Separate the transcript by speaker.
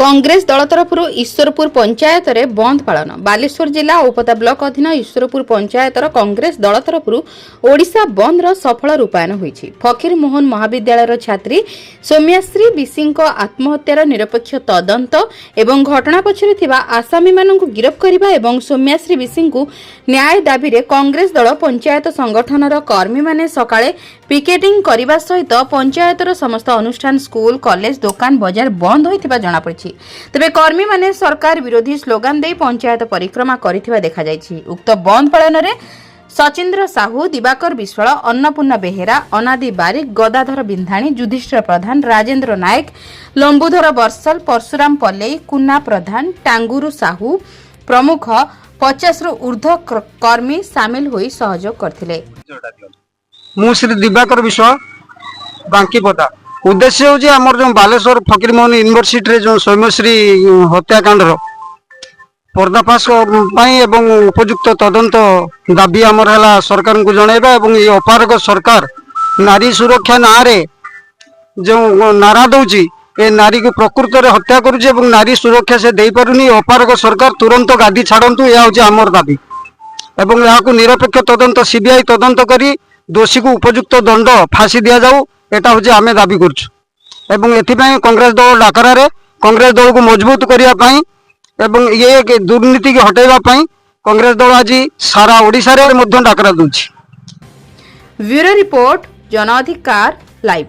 Speaker 1: कांग्रेस दल तरफ ईश्वरपुर पंचायत रे बंद पालन। बालेश्वर जिला ओपदा ब्लॉक अधीन ईश्वरपुर पंचायतर कांग्रेस दल तरफ ओडिशा बंद रो सफल रूपायन होईछि। फकीर मोहन महाविद्यालय छात्री सौम्याश्री बिसिंग आत्महत्यार निरपेक्ष तदंत एवं घटना पछरे थिबा आसामी माननकु गिरफ करिबा एवं सौम्याश्री बिसिंग न्याय दाबी रे कांग्रेस दल पंचायत संगठनर कर्मी माने सकाळे पिकेटिंग करने सहित पंचायतर समस्त अनुष्ठान स्कूल कॉलेज दुकान बाजार बंद होइथिबा जणा पड़छि। तबे कर्मी माने सरकार विरोधी स्लोगान दे पंचायत परिक्रमा करिथिबा देखा जायछि। उक्त बंद पालन रे सचिंद्र साहू, दिवाकर विश्वाल, अन्नपूर्णा बेहेरा, अनादि बारिक, गदाधर बिंधाणी, युधिष्ठिर प्रधान, राजेंद्र नायक, लंबुधर बर्सल, परशुराम पल्लेई, कुन्ना प्रधान, टांगुरु साहू प्रमुख 50 रु ऊर्ध्व कर्मी सामिल होई सहयोग करथिले।
Speaker 2: मु श्री दिवाकर विश्वाल बांकीपदा। उद्देश्य हूँ आमर जो बालेश्वर फकीर मोहन यूनिवर्सिटी जो सौम्यश्री हत्याकांड पर्दाफाश एवं उपयुक्त तदंत दाबी आमर है सरकार को जनइबा एवं ये अपारग सरकार नारी सुरक्षा ना रे जो नारा दौची ए नारी को प्रकृत में हत्या करुच्ची एवं नारी सुरक्षा से दे पारुनी। अपारग सरकार तुरंत गादी छाड़ू, यह हूँ आमर दाबी एवं यहाँ निरपेक्ष तदंत सीबीआई तदंत करी दोषी को उपयुक्त दंड फांसी दि जाऊ, एटा हूँ आमे दाबी करूँ। एथिपाई कांग्रेस दल डाकरारे कांग्रेस दल को मजबूत करने एवं ये दुर्नीति की हटेवा कांग्रेस दल आज सारा ओडिशा रे डाकरा दूची।
Speaker 1: ब्यूरो रिपोर्ट, जन अधिकार लाइव।